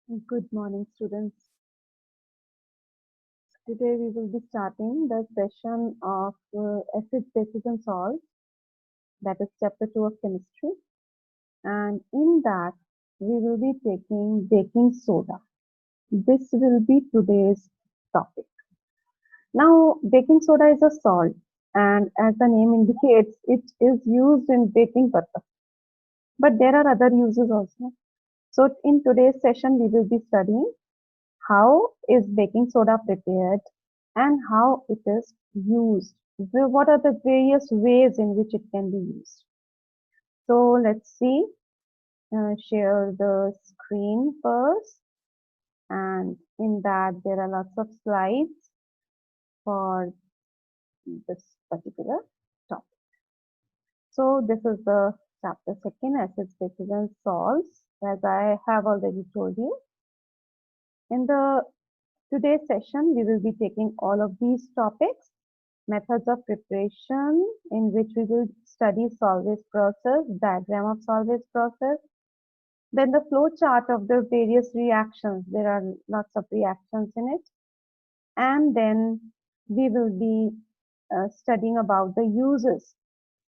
Good morning, students. Today we will be starting the session of acids, bases, and salts, that is chapter 2 of chemistry. And in that, we will be taking baking soda. This will be today's topic. Now, baking soda is a salt, and as the name indicates, it is used in baking purpose. But there are other uses also. So, in today's session, we will be studying how is baking soda prepared and how it is used. What are the various ways in which it can be used? So let's see, share the screen first, and in that there are lots of slides for this particular topic. So this is the chapter second, acids, bases and salts, as I have already told you. In the today's session, we will be taking all of these topics, methods of preparation in which we will study Solvay's process, diagram of Solvay's process, then the flow chart of the various reactions. There are lots of reactions in it. And then we will be studying about the uses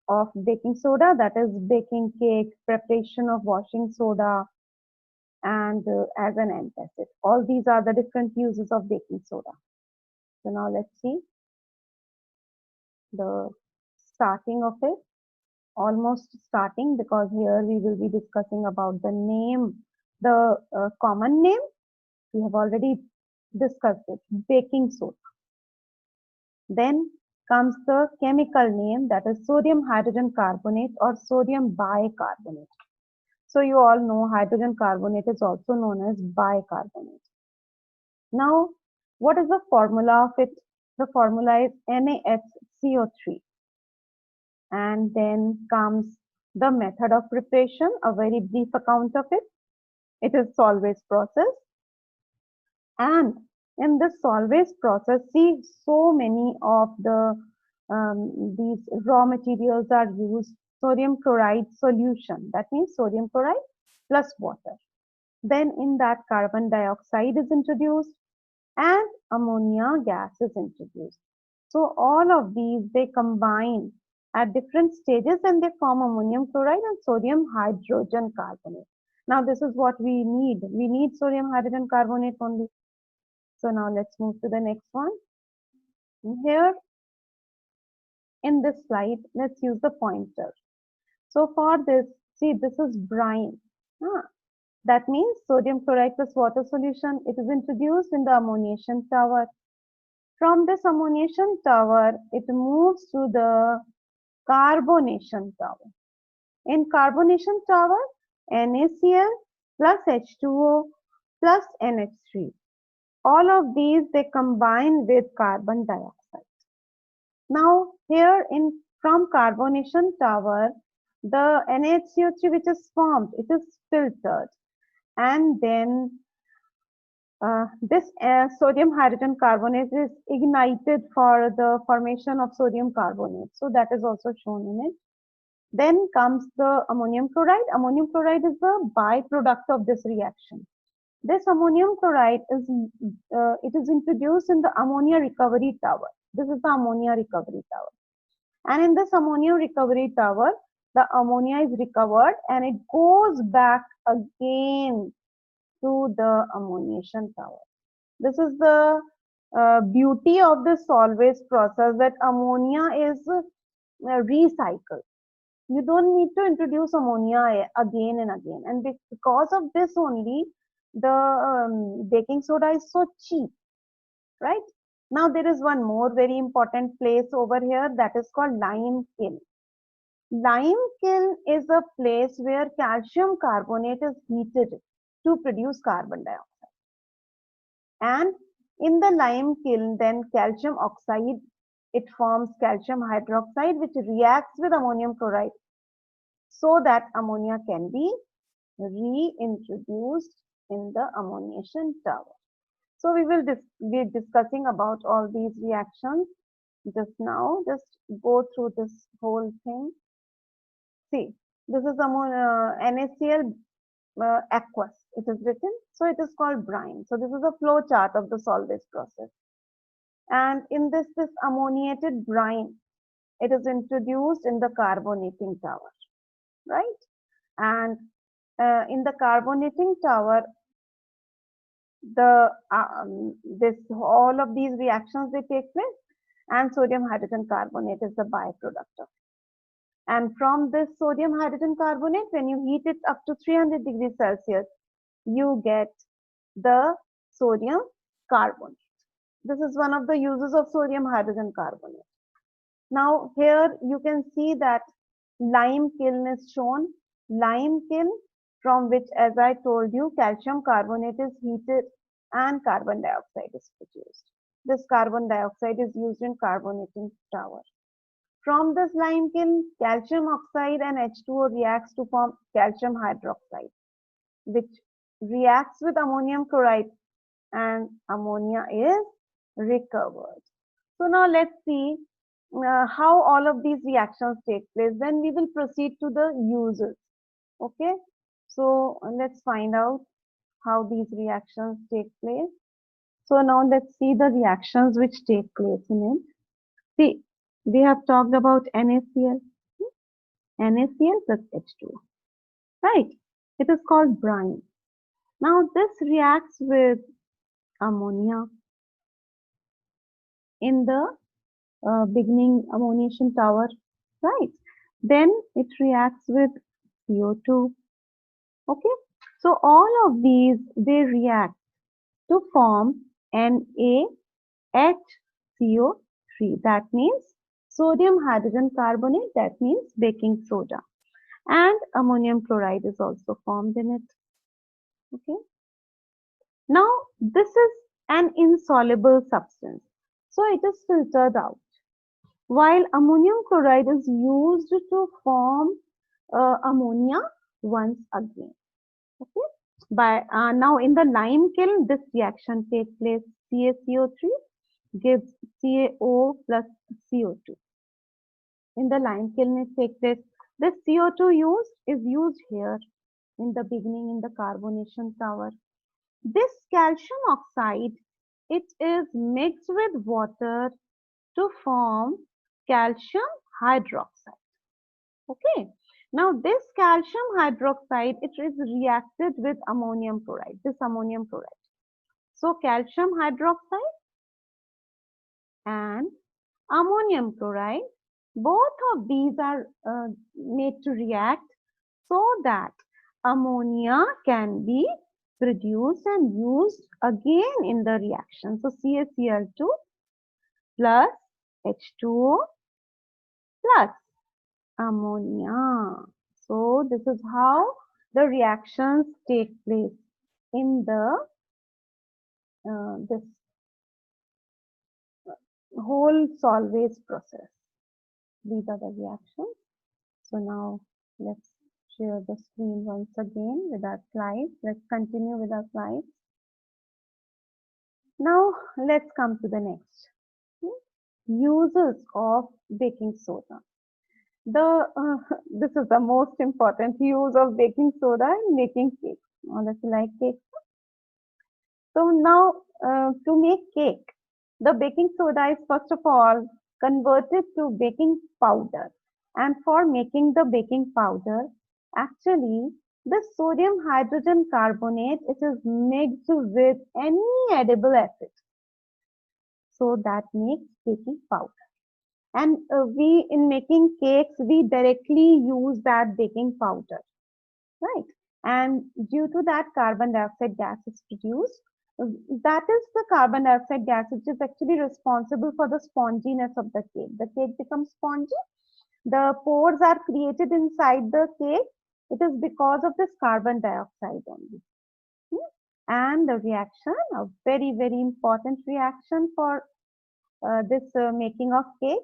of baking soda, that is baking cake, preparation of washing soda, and as an antacid. All these are the different uses of baking soda. So now let's see the starting of it. Almost starting, because here we will be discussing about the name, the common name. We have already discussed it, baking soda. Then comes the chemical name, that is sodium hydrogen carbonate or sodium bicarbonate. So you all know hydrogen carbonate is also known as bicarbonate. Now, what is the formula of it? The formula is NaHCO3. And then comes the method of preparation, a very brief account of it. It is Solvay's process. And in this Solvay's process, see, so many of these raw materials are used. Sodium chloride solution, that means sodium chloride plus water. Then in that carbon dioxide is introduced and ammonia gas is introduced. So all of these, they combine at different stages and they form ammonium chloride and sodium hydrogen carbonate. Now this is what we need. We need sodium hydrogen carbonate only. So now let's move to the next one. Here in this slide, let's use the pointer. So for this, see, this is brine. That means sodium chloride plus water solution. It is introduced in the ammoniation tower. From this ammoniation tower, it moves to the carbonation tower. In carbonation tower, NaCl plus H2O plus NH3. All of these, they combine with carbon dioxide. Now here in from carbonation tower, the NaHCO3 which is formed, it is filtered, and then this sodium hydrogen carbonate is ignited for the formation of sodium carbonate. So that is also shown in it. Then comes the ammonium chloride. Ammonium chloride is the byproduct of this reaction. This ammonium chloride is it is introduced in the ammonia recovery tower. This is the ammonia recovery tower. And in this ammonia recovery tower, the ammonia is recovered and it goes back again to the ammoniation tower. This is the beauty of the Solvay's process, that ammonia is recycled. You don't need to introduce ammonia again and again. And because of this only, the baking soda is so cheap, right? Now there is one more very important place over here, that is called lime kiln. Lime kiln is a place where calcium carbonate is heated to produce carbon dioxide. And in the lime kiln, then calcium oxide, it forms calcium hydroxide, which reacts with ammonium chloride so that ammonia can be reintroduced in the ammoniation tower. So we will be discussing about all these reactions just now. Just go through this whole thing. See, this is NaCl aqueous. It is written, so it is called brine. So this is a flow chart of the Solvay's process. And in this ammoniated brine, it is introduced in the carbonating tower, right? And in the carbonating tower, the this all of these reactions they take place, and sodium hydrogen carbonate is the byproduct of it. And from this sodium hydrogen carbonate, when you heat it up to 300 degrees Celsius, you get the sodium carbonate. This is one of the uses of sodium hydrogen carbonate. Now here you can see that lime kiln is shown. Lime kiln, from which, as I told you, calcium carbonate is heated and carbon dioxide is produced. This carbon dioxide is used in carbonating tower. From this lime kiln, calcium oxide and H2O reacts to form calcium hydroxide, which reacts with ammonium chloride, and ammonia is recovered. So now let's see how all of these reactions take place. Then we will proceed to the uses. Okay, so let's find out how these reactions take place. So now let's see the reactions which take place in it. See, we have talked about NaCl, NaCl plus H2O, right? It is called brine. Now this reacts with ammonia in the beginning ammoniation tower, right? Then it reacts with CO2. Okay, so all of these they react to form NaHCO3. That means sodium hydrogen carbonate. That means baking soda, and ammonium chloride is also formed in it. Okay. Now this is an insoluble substance, so it is filtered out. While ammonium chloride is used to form ammonia once again. Okay. Now in the lime kiln, this reaction takes place. CaCO3 gives CaO plus CO2. In the lime kiln, it takes place. This CO2 is used here in the beginning in the carbonation tower. This calcium oxide, it is mixed with water to form calcium hydroxide. Okay. Now this calcium hydroxide, it is reacted with ammonium chloride, this ammonium chloride. So calcium hydroxide and ammonium chloride, both of these are made to react so that ammonia can be produced and used again in the reaction. So CaCl2 plus H2O plus ammonia. So this is how the reactions take place in the this whole Solvay's process. These are the reactions. So now let's share the screen once again with our slides. Let's continue with our slides. Now let's come to the next. Uses of baking soda. This is the most important use of baking soda in making cake. All of you like cake? So now to make cake, the baking soda is first of all converted to baking powder. And for making the baking powder, actually the sodium hydrogen carbonate, it is mixed with any edible acid. So that makes baking powder. And we, in making cakes, we directly use that baking powder, right? And due to that, carbon dioxide gas is produced. That is the carbon dioxide gas which is actually responsible for the sponginess of the cake. The cake becomes spongy. The pores are created inside the cake. It is because of this carbon dioxide only. And the reaction, a very, very important reaction for this making of cake,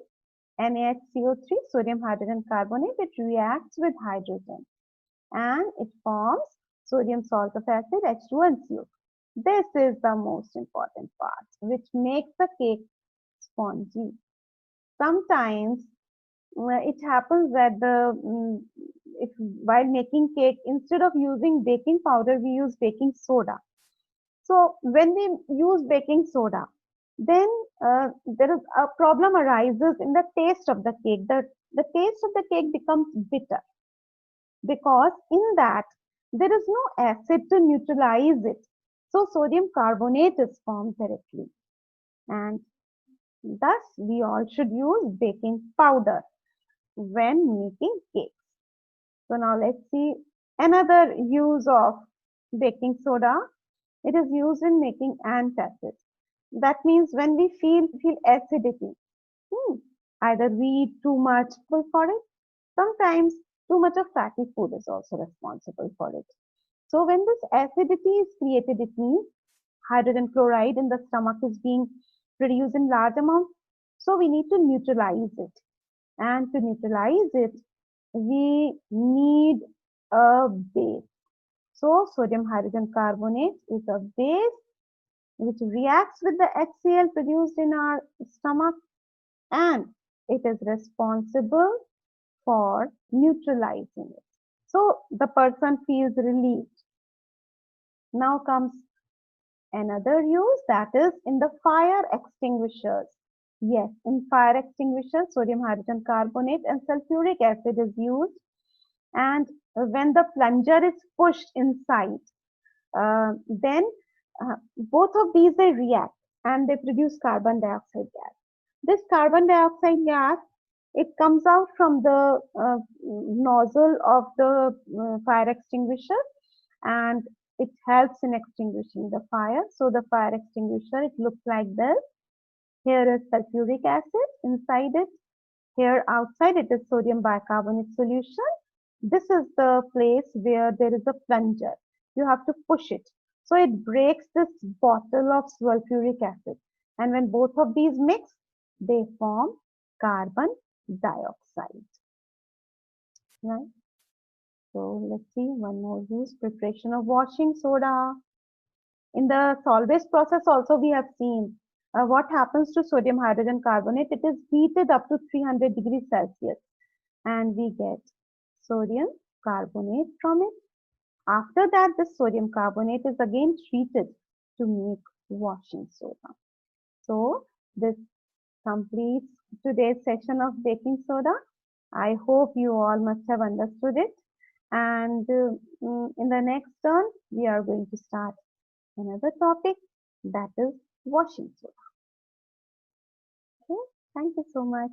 NaHCO3, sodium hydrogen carbonate, it reacts with hydrogen and it forms sodium salt of acid, H2 and CO2. This is the most important part which makes the cake spongy. Sometimes it happens that if while making cake, instead of using baking powder, we use baking soda. So when we use baking soda, then there is a problem arises in the taste of the cake. The taste of the cake becomes bitter because in that there is no acid to neutralize it. So sodium carbonate is formed directly, and thus we all should use baking powder when making cakes. So now let's see another use of baking soda. It is used in making antacids. That means when we feel acidity, either we eat too much for it. Sometimes too much of fatty food is also responsible for it. So when this acidity is created, it means hydrogen chloride in the stomach is being produced in large amounts. So we need to neutralize it. And to neutralize it, we need a base. So sodium hydrogen carbonate is a base which reacts with the HCl produced in our stomach, and it is responsible for neutralizing it. So the person feels relieved. Now comes another use, that is in the fire extinguishers. Yes, in fire extinguishers, sodium hydrogen carbonate and sulfuric acid is used. And when the plunger is pushed inside, then both of these they react and they produce carbon dioxide gas. This carbon dioxide gas, it comes out from the nozzle of the fire extinguisher, and it helps in extinguishing the fire. So the fire extinguisher, it looks like this. Here is sulfuric acid inside it. Here outside it is sodium bicarbonate solution. This is the place where there is a plunger. You have to push it. So it breaks this bottle of sulfuric acid. And when both of these mix, they form carbon dioxide. Right? So let's see one more use, preparation of washing soda. In the Solvay's process also we have seen what happens to sodium hydrogen carbonate. It is heated up to 300 degrees Celsius and we get sodium carbonate from it. After that, this sodium carbonate is again treated to make washing soda. So this completes today's session of baking soda. I hope you all must have understood it. And in the next turn, we are going to start another topic, that is washing soda. Okay, thank you so much.